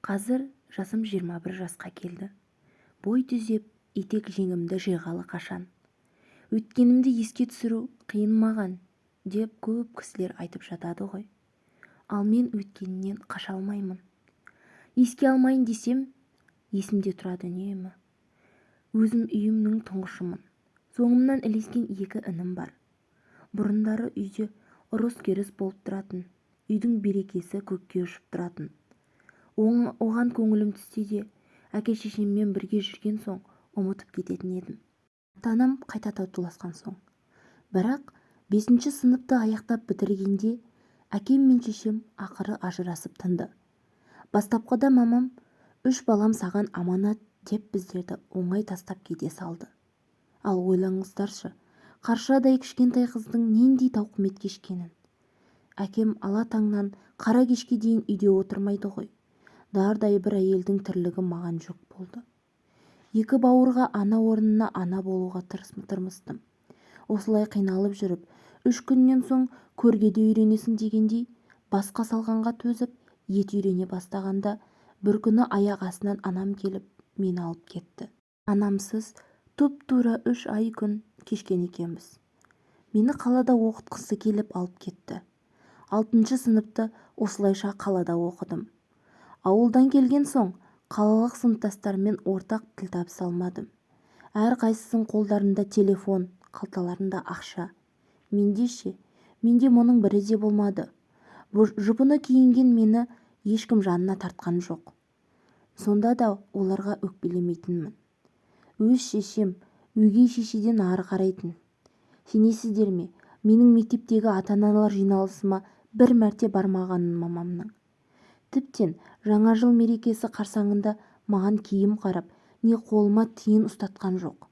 Қазір жасым 21 жасқа келді. Бой түзеп, етек жеңімді жиғалы қашан. Өткенімді еске түсіру қиын маған, деп көп кісілер айтып жатады ғой. Ал мен өткеннен қаша алмаймын. Еске алмайын десем, есімде тұрады үнемі. Өзім үйімнің тұңғышымын. Соңымнан ілескен 2 інім бар. Бұрындары үйде ұрыс-керіс болып тұратын. Үйдің берекесі көкке ұшып тұратын. Оған көңілім түссе де, әке-шешеммен бірге жүрген соң ұмытып кететін едім. Ата-анам қайта татуласқан соң. Бірақ 5 сыныпты аяқтап бітіргенде әкем мен шешем ақыры ажырасып тынды. Бастапқыда мамам "3 балам саған аманат" деп біздерді оңай тастап кете салды. Ал ойлаңыздаршы, қаршадай кішкентай қыздың нендей тауқымет кешкенін. Әкем ала таңнан қара кешке дейін үйде отырмайды ғой. Дардай бір әйелдің тірлігі маған жүк болды. 2 бауырға ана орнына ана болуға тырмыстым. Осылай қиналып жүріп, 3 күннен соң көргеде үйренесің дегендей, басқа салғанға төзіп, ет үйрене бастағанда, бір күні аяқ астынан анам келіп, мені алып кетті. Анамсыз тұп-тура 3 ай күн кешкен екенбіз. Мені қалада оқытқысы келіп алып кетті. 6 сыныпты осылайша қалада оқыдым. Ауылдан келген соң қалалық сыныптастармен ортақ тіл табыса алмадым. Әрқайсысының қолдарында телефон, қалталарында ақша. Менде мұның бірі де болмады. Жұпыны киінген мені ешкім жанына тартқан жоқ. Сонда да оларға өкпелемейтінмін. Өз шешем өгей шешеден ары қарайтын. Сенесіздер ме, менің мектептегі ата-аналар жиналысыма бір мәрте бармағанын мамамның. Тіптен жаңа жыл мерекесі қарсаңында маған киім қарап, не қолыма тиын ұстатқан жоқ.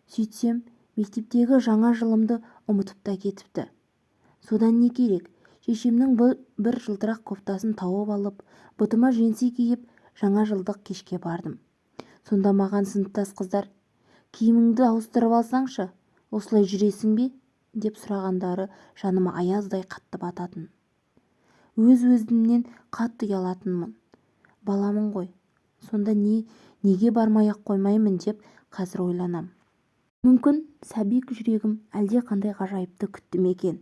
Сөйтсем, мектептегі жаңа жылымды ұмытып та кетіпті. Содан не керек? Шешемнің бір жылтырақ кофтасын тауып алып, бұтыма женси киіп, жаңа жылдық кешке бардым. Сонда маған сыныптас қыздар, "Киіміңді ауыстырып алсаңшы, осылай жүресің бе?" деп сұрағандары жаныма аяздай қатты бататын. Өз-өзімнен қатты ұялатынмын. Баламын ғой, сонда неге бармай-ақ қоймаймын деп қазір ойланам. Мүмкін сәбик жүрегім әлде қандай ғажайыпты күтті ме екен.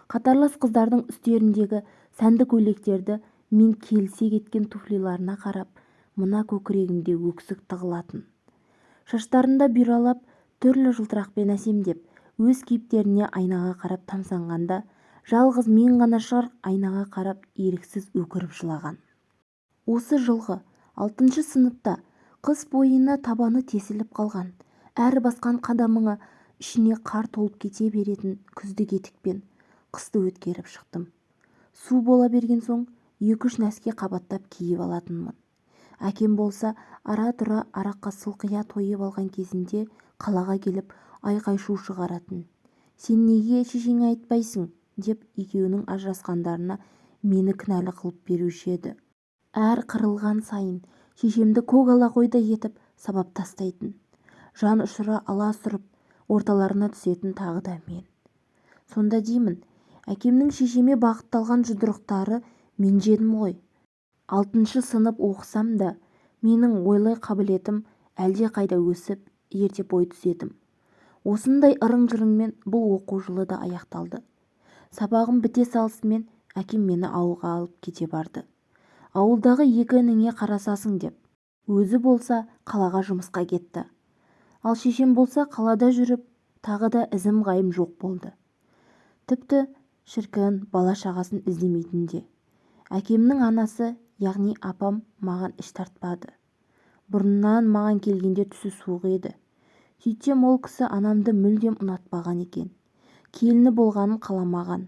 Қатарлас қыздардың үстеріндегі сәнді көйлектерді мен келісе кеткен туфлиларына қарап, мына көкірегімде өксік тығылатын. Шаштарында бұралап, түрлі жылтырақпен әсемдеп, өз кейіптеріне айнаға қарап тамсанғанда, жалғыз мен ғана шығар айнаға қарап еріксіз өкіріп жылаған. Осы жылғы 6 сыныпта қыс бойына табаны тесіліп қалған, әр басқан қадамыңа ішіне қар толып кете беретін күздік етікпен қысты өткеріп шықтым. Су бола берген соң 2-3 нәски қабаттап киіп алатынмын. Әкем болса ара-тұра араққа сылқия тойып алған кезінде қалаға келіп айқай-шу шығаратын. "Сен неге шешеңе айтпайсың?" деп екеуінің ажырасқандарына мені кінәлі қылып беруші еді. Әр қырылған сайын шешемді көк ала қойдай етіп сабап тастайтын. Жан ұшыра аласұрып орталарына түсетін тағы да мен. Сонда деймін, әкемнің шешеме бағытталған жұдырықтары мен жедім ғой. 6 сынып оқысам да, менің ойлай қабілетім әлде қайда өсіп, ерте бой түзедім. Осындай ырың-жырыңмен бұл оқу жылы да аяқталды. Сабағым біте салысымен әкем мені ауылға алып кете барды. Ауылдағы 2 ініңе қарасасың деп. Өзі болса қалаға жұмысқа кетті. Ал шешем болса қалада жүріп, тағы да ізім ғайым жоқ болды. Тіпті шіркін бала-шағасын іздемейтін де. Әкемнің анасы, яғни апам маған іш тартпады. Бұрыннан маған келгенде түсі суық еді. Сөйтсем ол кісі анамды мүлдем ұнатпаған екен. Келіні болғанын қаламаған.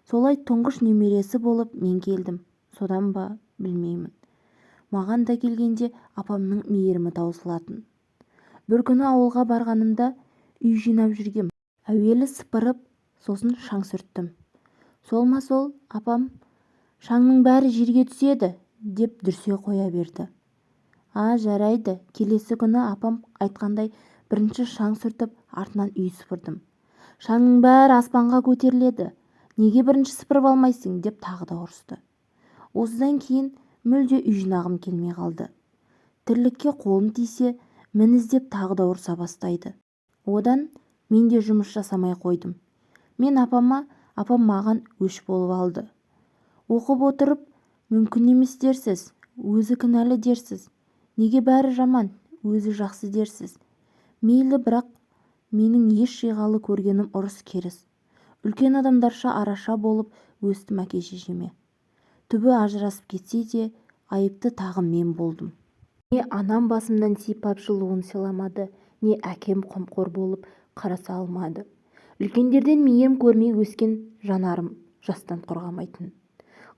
Солай тұңғыш немересі болып мен келдім. Содан ба, білмеймін. Маған да келгенде апамның мейірімі таусылатын. Бір күні ауылға барғанымда үй жинап жүргем. Әуелі сыпырып, сосын шаң сүрттім. Сол-сол апам, "Шаңның бәрі жерге түседі" деп дүрсе қоя берді. Жарайды. Келесі күні апам айтқандай бірінші шаң сүртіп, артынан үй сыпырдым. "Шаңның бәрі аспанға көтеріледі. Неге бірінші сыпырып алмайсың?" деп тағы да ұрысты. Осыдан кейін мүлде үй жинағым келмей қалды. Тірлікке қолым тисе, мін іздеп тағы да ұрса бастайды. Одан мен де жұмыс жасамай қойдым. Мен апам маған өш болып алды. Оқып отырып, мүмкін емес дерсіз, өзі кінәлі дерсіз. Неге бәрі жаман, өзі жақсы дерсіз. Мейлі, бірақ менің еш жиғалы көргенім ұрыс-керіс. Үлкен адамдарша араша болып өстім әке-шешеме. Түбі ажырасып кетсе де, айыпты тағы мен болдым. Не анам басымнан сипап жылуын сыйламады, не әкем қамқор болып қараса алмады. Үлкендерден мейірім көрмей өскен жанарым жастан қорғамайтын.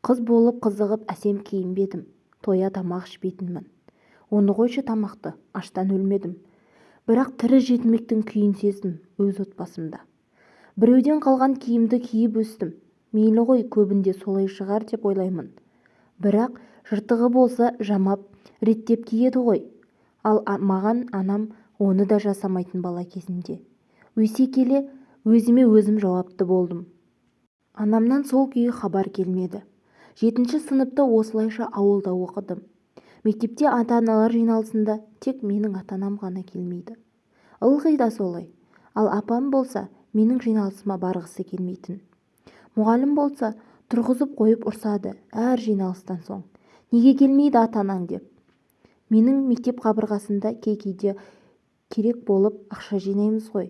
Қыз болып қызығып әсем киінбедім, тоя тамақ ішпейтінмін. Оны қойшы тамақты, аштан өлмедім. Бірақ тірі жетімектің күйін сездім өз отбасымда. Біреуден қалған киімді киіп өстім. Мейлі ғой, көбінде солай шығар деп ойлаймын. Бірақ жыртығы болса жамап, реттеп киеді ғой. Ал маған анам оны да жасамайтын бала кезімде. Өсе келе өзіме өзім жауапты болдым. Анамнан сол күйі хабар келмеді. 7-ші сыныпта осылайша ауылда оқыдым. Мектепте ата-аналар жиналысында тек менің ата-анам ғана келмейді. Ылғи да солай. Ал апам болса менің жиналысыма барғысы келмейтін. Мұғалім болса тұрғызып қойып ұрсады әр жиналыстан соң. Неге келмейді ата-анаң деп. Менің мектеп қабырғасында кейде керек болып ақша жинаймыз ғой.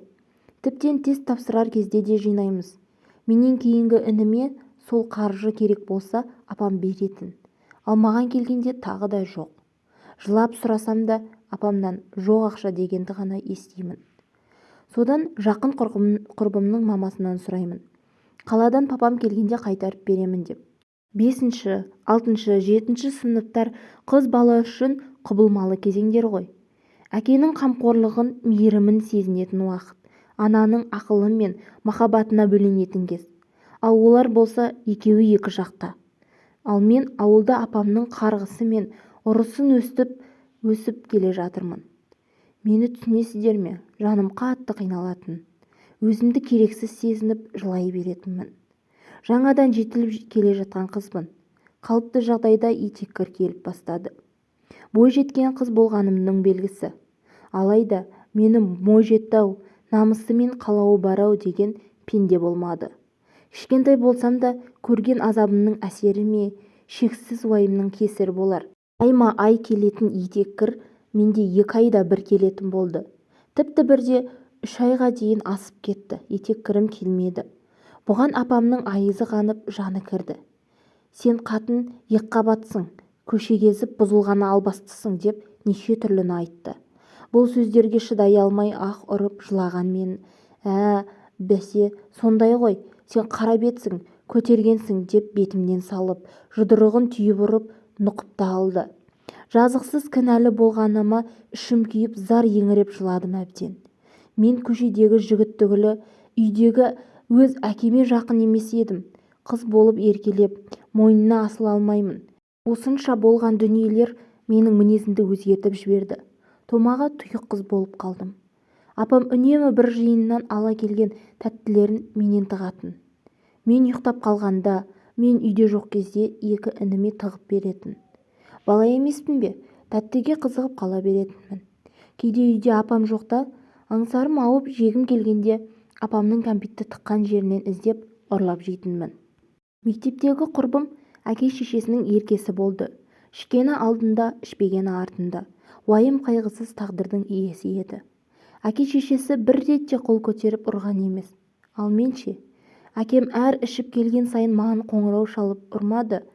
Тіптен тест тапсырар кезде де жинаймыз. Менен кейінгі ініме сол қаржы керек болса апам беретін. Ал маған келгенде тағы да жоқ. Жылап сұрасам да апамнан жоқ ақша дегенді ғана естимін. Содан жақын құрбымның мамасынан сұраймын. Қаладан папам келгенде қайтарып беремін деп. 5-ші, 6-ші, 7-ші сыныптар қыз бала үшін құбылмалы кезеңдер ғой. Әкенің қамқорлығын, мейірімін сезінетін уақыт. Ананың ақылы мен махаббатына бөленетін кез. Ал олар болса екеуі екі жақта. Ал мен ауылда апамның қарғысы мен ұрысын өсіп келе жатырмын. Мені түсінесіздер ме? Жаным қатты қиналатын. Өзімді керексіз сезініп жылай беретінмін. Жаңадан жетіліп келе жатқан қызбын. Қалыпты жағдайда итеккір келіп бастады. Бой жеткен қыз болғанымның белгісі. Алайда мені мой жетті-ау, намысы мен қалауы бар-ау деген пенде болмады. Кішкентай болсам да көрген азабымның әсері ме, шексіз уайымның кесірі болар. Айма-ай келетін итеккір менде 2 айда бір келетін болды. Тіпті бірде 3 айға дейін асып кетті, итеккірім келмеді. Бұған апамның айызы қанып жаны кірді. Сен қатын екіқабатсың, көше кезіп бұзылғаны албастысың деп неше түрліні айтты. Бұл сөздерге шыдай алмай ақ ұрып жылаған мен. Бәсе, сондай ғой, сен қара бетсің, көтергенсің деп бетімнен салып, жұдырығын түйіп ұрып нұқып та алды. Жазықсыз кінәлі болғаныма ішім күйіп зар еңіреп жыладым әбден. Мен көшедегі жігіт түгілі үйдегі өз әкеме жақын емес едім. Қыз болып еркелеп, мойнына асыла алмаймын. Осынша болған дүниелер менің мінезімді өзгертіп жіберді. Томаға тұйық қыз болып қалдым. Апам үнемі бір жиыннан ала келген тәттілерін менен тығатын. Мен ұйықтап қалғанда, мен үйде жоқ кезде 2 ініме тығып беретін. Бала емеспін бе? Тәттіге қызығып қала беретінмін. Кейде үйде апам жоқта, аңсарым ауып жегім келгенде апамның кәмпитті тыққан жерінен іздеп ұрлап жейтінмін. Мектептегі құрбым әке-шешесінің еркесі болды. Ішкені алдында, ішпегені артында. Уайым қайғысыз тағдырдың иесі еді. Әке-шешесі бір ретте қол көтеріп ұрған емес. Ал мен ше? Әкем әр ішіп келген сайын маған қоңырау шалып ұрмады.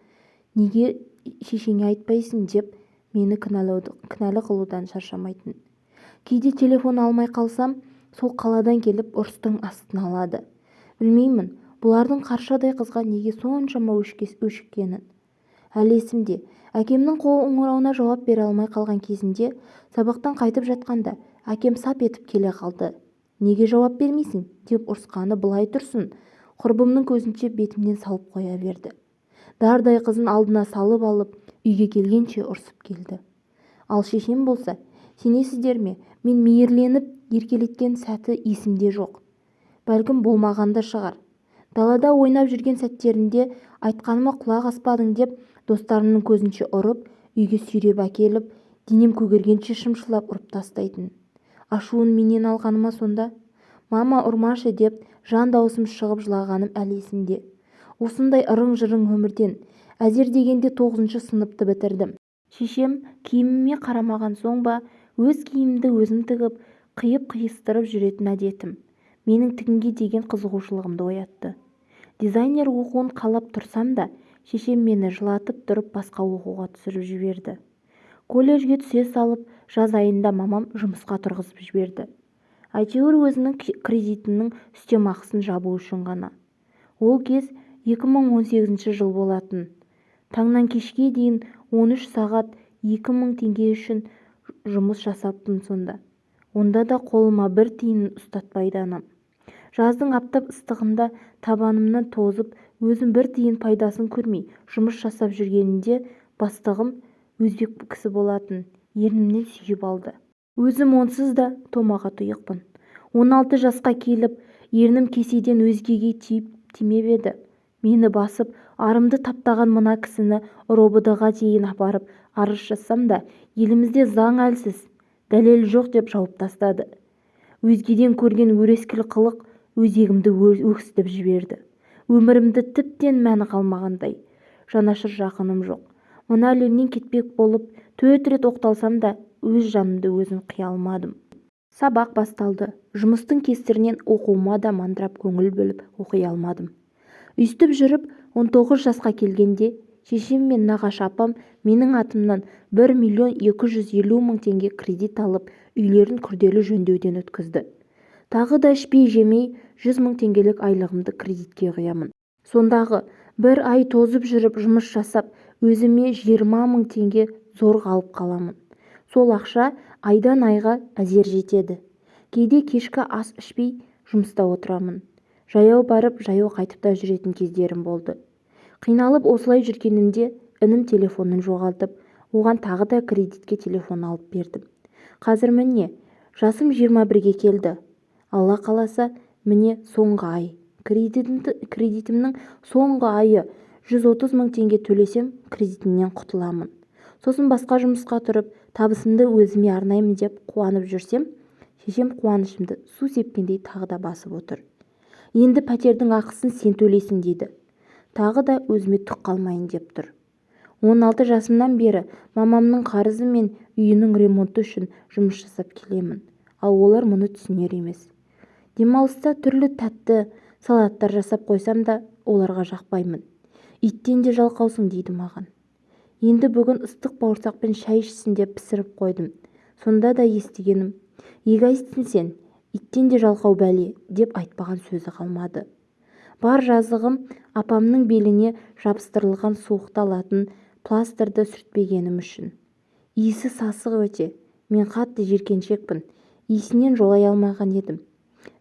Неге шешеңе айтпайсың деп мені кінәлі қылудан шаршамайтын. Кейде телефон алмай қалсам, сол қаладан келіп ұрыстың астына алады. Білмеймін, бұлардың қаршадай қызға неге соншама өшіккенін. Әлі есімде, әкемнің қоңырауына жауап бере алмай қалған кезінде, сабақтан қайтып жатқанда, әкем сап етіп келе қалды. Неге жауап бермейсің деп ұрысқаны былай тұрсын, құрбымның көзінше бетімнен салып қоя берді. Дардай қызын алдына салып алып, үйге келгенше ұрсып келді. Ал шешем болса, сенесіздер ме, мен мейірленіп еркелеткен сәті есімде жоқ. Бәлкім болмағанда шығар. Далада ойнап жүрген сәттерінде айтқаныма құлақ аспадың деп достарымның көзінше ұрып, үйге сүйреп әкеліп, денем көгергенше шымшылап ұрып тастайтын. Ашуын менен алғаны ма сонда? Мама ұрмашы деп жан даусым шығып жылағаным әлі есімде. Осындай ырың-жырың өмірден әзер дегенде 9 сыныпты бітірдім. Шешем киіміме қарамаған соң ба, өз киімімді өзім тігіп, қиып-қиыстырып жүретін әдетім менің тігінге деген қызығушылығымды оятты. Дизайнер оқуын қалап тұрсам да, шешем мені жылатып тұрып басқа оқуға түсіріп жіберді. Колледжге түсе салып, жаз айында мамам жұмысқа тұрғызып жіберді. Әйтеуір өзінің кредитінің үстемақысын жабу үшін ғана. Ол кез 2018 жыл болатын. Таңнан кешке дейін 13 сағат 2000 теңге үшін жұмыс жасаппын сонда. Онда да қолыма бір тиын ұстатпайды анам. Жаздың аптап ыстығында табанымнан тозып, өзім бір тиын пайдасын көрмей жұмыс жасап жүргенінде бастығым өзбек кісі болатын, ернімнен сүйіп алды. Өзім онсыз да томаға тұйықпын. 16 жасқа келіп, ернім кеседен өзгеге тимеп еді. Мені басып, арымды таптаған мына кісіні рободыға дейін апарып арыз жазсам да, елімізде заң әлсіз, дәлел жоқ деп жауып тастады. Өзгеден көрген өрескел қылық өзегімді өксітіп жіберді. Өмірімді тіптен мәні қалмағандай. Жанашыр жақыным жоқ. Мына әлемнен кетпек болып 4 рет оқталсам да, өз жанымды өзім қия алмадым. Сабақ басталды. Жұмыстың кесірінен оқуыма да мандырап көңіл бөліп оқи алмадым. Өйстіп жүріп 19 жасқа келгенде шешем мен нағашы апам менің атымнан 1.250.000 теңге кредит алып, үйлерін күрделі жөндеуден өткізді. Тағы да ішпей жемей 100.000 теңгелік айлығымды кредитке құямын. Сондағы бір ай тозып жүріп жұмыс жасап, өзіме 20.000 теңге зорға алып қаламын. Сол ақша айдан айға әзер жетеді. Кейде кешкі ас ішпей жұмыста отырамын. Жаяу барып, жаяу қайтып та жүретін кездерім болды. Қиналып осылай жүргенімде інім телефонын жоғалтып, оған тағы да кредитке телефон алып бердім. Қазір міне, жасым 21-ге келді. Алла қаласа, міне соңғы ай. Кредитімнің соңғы айы 130.000 теңге төлесем, кредитімнен құтыламын. Сосын басқа жұмысқа тұрып, табысымды өзіме арнаймын деп қуанып жүрсем, шешем қуанышымды су сепкендей тағы да басып отыр. Енді пәтердің ақысын сен төлейсің дейді. Тағы да өзіме түк қалмайын деп тұр. 16 жасымнан бері мамамның қарызы мен үйінің ремонты үшін жұмыс жасап келемін. Ал олар мұны түсінер емес. Демалыста түрлі тәтті салаттар жасап қойсам да, оларға жақпаймын. Иттен де жалқаусың дейді маған. Енді бүгін ыстық бауырсақпен шай ішсін деп пісіріп қойдым. Сонда да естігенім, егайстсің сен, иттен де жалқау бәле деп айтпаған сөзі қалмады. Бар жазығым апамның беліне жабыстырылған суықты алатын пластырды сүртпегенім үшін. Иісі сасық өте. Мен қатты жеркеншекпін. Иісінен жолай алмаған едім.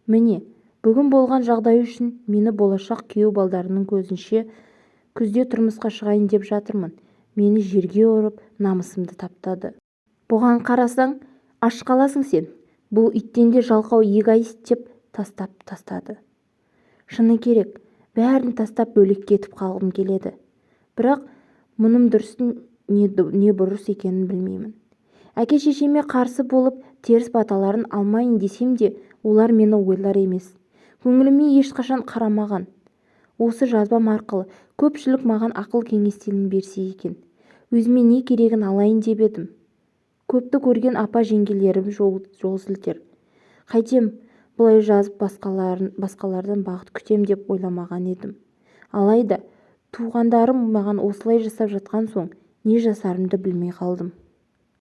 Міне, бүгін болған жағдай үшін мені болашақ күйеу балдарының көзінше күзде тұрмысқа шығайын деп жатырмын. Мені жерге ұрып, намысымды таптады. Бұған қарасаң, аш қаласың сен. Бұл иттен де жалқау эгоист деп тастады. Шыны керек, бәрін тастап бөлек кетіп қалғым келеді. Бірақ мұным дұрыс не бұрыс екенін білмеймін. Әке-шешеме қарсы болып теріс баталарын алмайын десем де, олар мені ойлар емес. Көңіліме ешқашан қарамаған. Осы жазбам арқылы көпшілік маған ақыл кеңестерін берсе екен. Өзіме не керегін алайын деп едім. Көпті көрген апа-жеңгелерім жол сілтер. Қайтем, бұлай жазып басқалардан бақыт күтем деп ойламаған едім. Алайда туғандарым маған осылай жасап жатқан соң не жасарымды білмей қалдым.